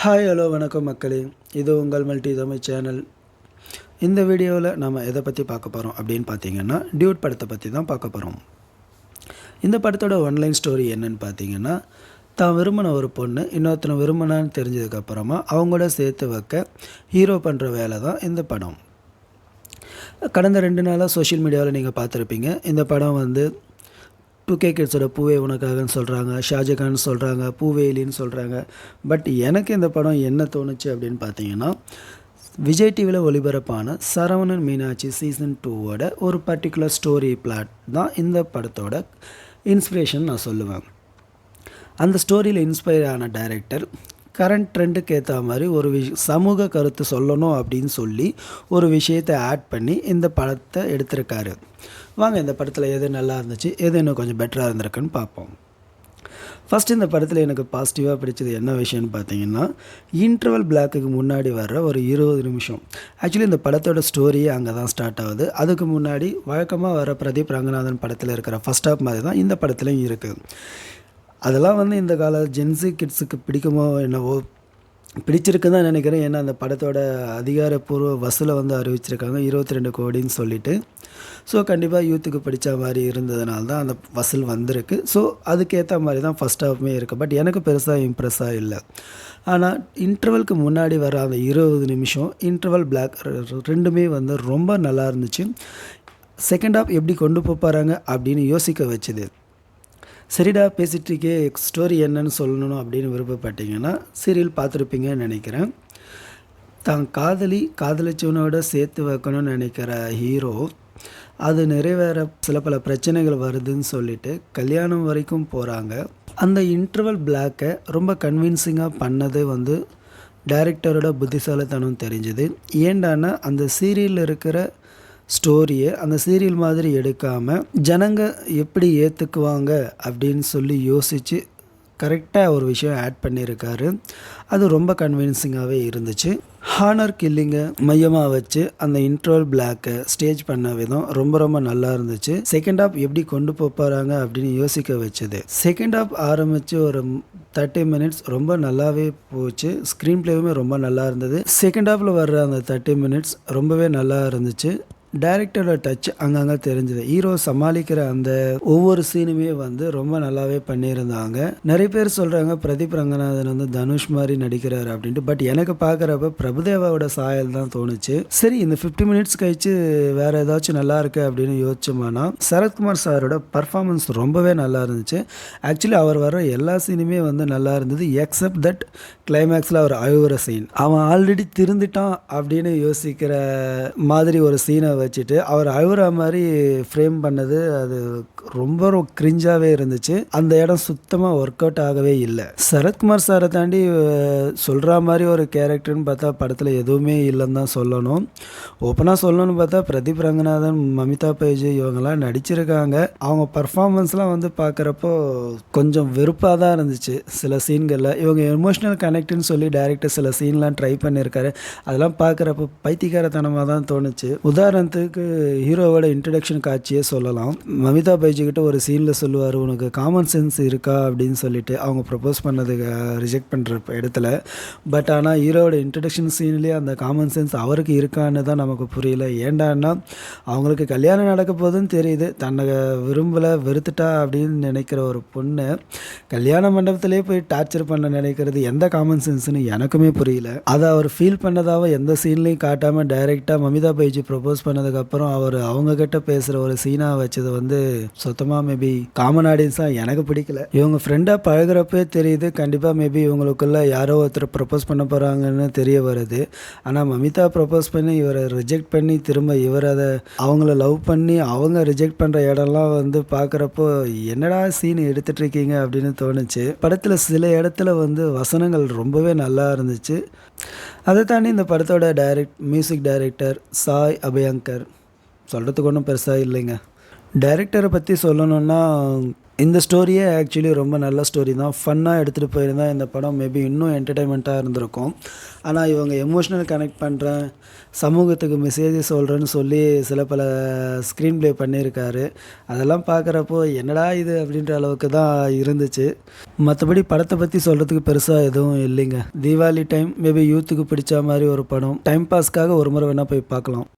Hi hello வணக்கம் மக்களே. இது உங்கள் மல்டி தமிழ் சேனல். இந்த வீடியோவில் நம்ம எதை பற்றி பார்க்க போகிறோம் அப்படின்னு பார்த்தீங்கன்னா, டியூட் படத்தை பற்றி தான் பார்க்க போகிறோம். இந்த படத்தோட ஒன்லைன் ஸ்டோரி என்னன்னு பார்த்தீங்கன்னா, தான் விரும்பின ஒரு பொண்ணு இன்னொருத்தனை விரும்பினான்னு தெரிஞ்சதுக்கப்புறமா அவங்களோட சேர்த்து வைக்க ஹீரோ பண்ணுற வேலை தான் இந்த படம். கடந்த 2 நாளாக சோஷியல் மீடியாவில் நீங்கள் பார்த்துருப்பீங்க. இந்த படம் வந்து 2K கிட்ஸோட பூவே உனக்காகன்னு சொல்கிறாங்க, ஷாஜகான்னு சொல்கிறாங்க, பூவேலின்னு சொல்கிறாங்க. பட் எனக்கு இந்த படம் என்ன தோணுச்சு அப்படின்னு பார்த்தீங்கன்னா, விஜய் டிவியில் ஒளிபரப்பான சரவணன் மீனாட்சி சீசன் 2வோட ஒரு பர்டிகுலர் ஸ்டோரி பிளாட் தான் இந்த படத்தோட இன்ஸ்பிரேஷன் நான் சொல்லுவேன். அந்த ஸ்டோரியில் இன்ஸ்பயர் ஆன டைரக்டர் கரண்ட் ட்ரெண்டுக்கு ஏற்ற மாதிரி ஒரு சமூக கருத்து சொல்லணும் அப்படின்னு சொல்லி ஒரு விஷயத்தை ஆட் பண்ணி இந்த படத்தை எடுத்திருக்காரு. வாங்க இந்த படத்தில் எது நல்லா இருந்துச்சு, எது இன்னும் கொஞ்சம் பெட்டராக இருந்திருக்குன்னு பார்ப்போம். ஃபஸ்ட்டு இந்த படத்தில் எனக்கு பாசிட்டிவாக பிடிச்சது என்ன விஷயம்னு பார்த்தீங்கன்னா, இன்டர்வல் பிளாக்குக்கு முன்னாடி வர்ற ஒரு 20 நிமிஷம். ஆக்சுவலி இந்த படத்தோட ஸ்டோரியே அங்கே தான் ஸ்டார்ட் ஆகுது. அதுக்கு முன்னாடி வழக்கமாக வர பிரதீப் ரங்கநாதன் படத்தில் இருக்கிற ஃபஸ்ட் ஹாஃப் மாதிரி தான் இந்த படத்துலையும் இருக்குது. அதெல்லாம் வந்து இந்த கால ஜென்ஸி கிட்ஸுக்கு பிடிக்குமோ என்னவோ, பிடிச்சிருக்கு தான் நினைக்கிறேன். ஏன்னா அந்த படத்தோட அதிகாரப்பூர்வ வசூலை வந்து அறிவிச்சிருக்காங்க 22 கோடின்னு சொல்லிட்டு. ஸோ கண்டிப்பாக யூத்துக்கு பிடிச்ச மாதிரி இருந்ததுனால தான் அந்த வசூல் வந்திருக்கு. ஸோ அதுக்கேற்ற மாதிரி தான் ஃபஸ்ட் ஹாஃப்மே இருக்குது. பட் எனக்கு பெருசாக இம்ப்ரெஸ்ஸாக இல்லை. ஆனால் இன்டர்வலுக்கு முன்னாடி வர அந்த 20 நிமிஷம் இன்டர்வல் பிளாக் ரெண்டுமே வந்து ரொம்ப நல்லா இருந்துச்சு. செகண்ட் ஹாஃப் எப்படி கொண்டு போகிறாங்க அப்படின்னு யோசிக்க வச்சுது. சரிடா பேசிகிட்ருக்கே, ஸ்டோரி என்னன்னு சொல்லணும் அப்படின்னு விருப்பப்பட்டீங்கன்னா சீரியல் பார்த்துருப்பீங்கன்னு நினைக்கிறேன். தான் காதலிச்சவனோட சேர்த்து வைக்கணும்னு நினைக்கிற ஹீரோ அது நிறைவேற சில பல பிரச்சனைகள் வருதுன்னு சொல்லிட்டு கல்யாணம் வரைக்கும் போகிறாங்க. அந்த இன்டர்வல் பிளாக்கை ரொம்ப கன்வின்சிங்காக பண்ணது வந்து டைரக்டரோட புத்திசாலித்தனம் தெரிஞ்சுது. ஏண்டானா அந்த சீரியலில் இருக்கிற ஸ்டோரியை அந்த சீரியல் மாதிரி எடுக்காமல் ஜனங்க எப்படி ஏற்றுக்குவாங்க அப்படின்னு சொல்லி யோசித்து கரெக்டாக ஒரு விஷயம் ஆட் பண்ணியிருக்காரு. அது ரொம்ப கன்வின்சிங்காகவே இருந்துச்சு. ஹானர் கில்லிங்கை மையமாக வச்சு அந்த இன்ட்ரோல் பிளாக்கை ஸ்டேஜ் பண்ண விதம் ரொம்ப ரொம்ப நல்லா இருந்துச்சு. செகண்ட் ஹாஃப் எப்படி கொண்டு போகிறாங்க அப்படின்னு யோசிக்க வச்சது. செகண்ட் ஹாஃப் ஆரம்பித்து ஒரு 30 மினிட்ஸ் ரொம்ப நல்லாவே போச்சு. ஸ்க்ரீன் பிளேவுமே ரொம்ப நல்லா இருந்தது. செகண்ட் ஹாஃபில் வர்ற அந்த 30 மினிட்ஸ் ரொம்பவே நல்லா இருந்துச்சு. டைரக்டரோட டச் அங்கங்கே தெரிஞ்சது. ஹீரோ சமாளிக்கிற அந்த ஒவ்வொரு சீனுமே வந்து ரொம்ப நல்லாவே பண்ணியிருந்தாங்க. நிறைய பேர் சொல்கிறாங்க பிரதீப் ரங்கநாதன் வந்து தனுஷ் மாதிரி நடிக்கிறாரு அப்படின்ட்டு. பட் எனக்கு பார்க்குறப்ப பிரபுதேவாவோட சாயல் தான் தோணுச்சு. சரி, இந்த 50 மினிட்ஸ் கழிச்சு வேறு ஏதாச்சும் நல்லா இருக்கு அப்படின்னு யோசிச்சோம்னா, சரத்குமார் சாரோட பர்ஃபார்மன்ஸ் ரொம்பவே நல்லா இருந்துச்சு. ஆக்சுவலி அவர் வர எல்லா சீனுமே வந்து நல்லா இருந்தது. எக்ஸப்ட் தட் கிளைமேக்ஸில் அவர் அழுகுற சீன், அவன் ஆல்ரெடி திருந்துட்டான் அப்படின்னு யோசிக்கிற மாதிரி ஒரு சீனை வச்சுட்டு அவர் அழுகிற மாதிரி ஃப்ரேம் பண்ணது அது ரொம்ப கிரிஞ்சாகவே இருந்துச்சு. அந்த இடம் சுத்தமாக ஒர்க் அவுட் ஆகவே இல்லை. சரத்குமார் சாரை தாண்டி சொல்கிற மாதிரி ஒரு கேரக்டர்னு பார்த்தா படத்தில் எதுவுமே இல்லைன்னு தான் சொல்லணும். ஓப்பனாக சொல்லணும்னு பார்த்தா பிரதீப் ரங்கநாதன், மமிதா பைஜ் இவங்கெல்லாம் நடிச்சிருக்காங்க. அவங்க பர்ஃபார்மன்ஸ்லாம் வந்து பார்க்குறப்போ கொஞ்சம் வெறுப்பாக தான் இருந்துச்சு சில சீன்களில். இவங்க எமோஷ்னல் கனெக்ட்னு சொல்லி டைரக்டர் சில சீன்லாம் ட்ரை பண்ணியிருக்காரு. அதெல்லாம் பார்க்குறப்போ பைத்தியக்காரத்தனமாக தான் தோணுச்சு. உதாரணத்துக்கு ஹீரோவோட இன்ட்ரடக்ஷன் காட்சியே சொல்லலாம். மமிதா பைஜிக்கிட்ட ஒரு சீனில் சொல்லுவார், உனக்கு காமன் சென்ஸ் இருக்கா அப்படின்னு சொல்லிட்டு அவங்க ப்ரப்போஸ் பண்ணதுக்கு ரிஜெக்ட் பண்ணுற இடத்துல. பட் ஆனால் ஹீரோவோட இன்ட்ரடக்ஷன் சீன்லேயே அந்த காமன் சென்ஸ் அவருக்கு இருக்கான்னு தான் நமக்கு புரியல. ஏண்டான்னா அவங்களுக்கு கல்யாணம் நடக்க போதுன்னு தெரியுது, தன்னை விரும்பலை வெறுத்துட்டா அப்படின்னு நினைக்கிற ஒரு பொண்ணை கல்யாண மண்டபத்திலே போய் டார்ச்சர் பண்ண நினைக்கிறது எந்த காமன் சென்ஸ்னு எனக்குமே புரியல. அதை அவர் ஃபீல் பண்ணதாவ எந்த சீன்லையும் காட்டாமல் டைரெக்டாக மமிதா பைஜி ப்ரப்போஸ் பண்ணதுக்கப்புறம் அவர் அவங்கக்கிட்ட பேசுகிற ஒரு சீனாக வச்சது வந்து சுத்தமாக மேபி காமன் ஆடியன்ஸாக எனக்கு பிடிக்கல. இவங்க ஃப்ரெண்டாக பழகிறப்பே தெரியுது கண்டிப்பாக மேபி இவங்களுக்குள்ள யாரோ ஒருத்தர் ப்ரப்போஸ் பண்ண போகிறாங்கன்னு தெரிய வருது. ஆனால் மமிதா ப்ரப்போஸ் பண்ணி இவரை ரிஜெக்ட் பண்ணி திரும்ப இவர் அதை அவங்கள லவ் பண்ணி அவங்க ரிஜெக்ட் பண்ணுற இடம்லாம் வந்து பார்க்குறப்போ என்னடா சீன் எடுத்துகிட்ருக்கீங்க அப்படின்னு தோணுச்சு. படத்தில் சில இடத்துல வந்து வசனங்கள் ரொம்பவே நல்லா இருந்துச்சு. அதை தாண்டி இந்த படத்தோட மியூசிக் டைரக்டர் சாய் அபயங்கர் சொல்கிறதுக்கு ஒன்றும் பெருசாக இல்லைங்க. டைரக்டரை பற்றி சொல்லணுன்னா இந்த ஸ்டோரியே ஆக்சுவலி ரொம்ப நல்ல ஸ்டோரி தான். ஃபன்னாக எடுத்துகிட்டு போயிருந்தா இந்த படம் மேபி இன்னும் என்டர்டெயின்மெண்ட்டாக இருந்திருக்கும். ஆனால் இவங்க எமோஷ்னல் கனெக்ட் பண்ணுறேன், சமூகத்துக்கு மெசேஜ் சொல்கிறேன்னு சொல்லி சில பல ஸ்க்ரீன் ப்ளே பண்ணியிருக்காரு. அதெல்லாம் பார்க்குறப்போ என்னடா இது அப்படின்ற அளவுக்கு தான் இருந்துச்சு. மற்றபடி படத்தை பற்றி சொல்கிறதுக்கு பெருசாக எதுவும் இல்லைங்க. தீபாவளி டைம் மேபி யூத்துக்கு பிடிச்ச மாதிரி ஒரு படம். டைம் பாஸ்க்காக ஒரு முறை வேணால் போய் பார்க்கலாம்.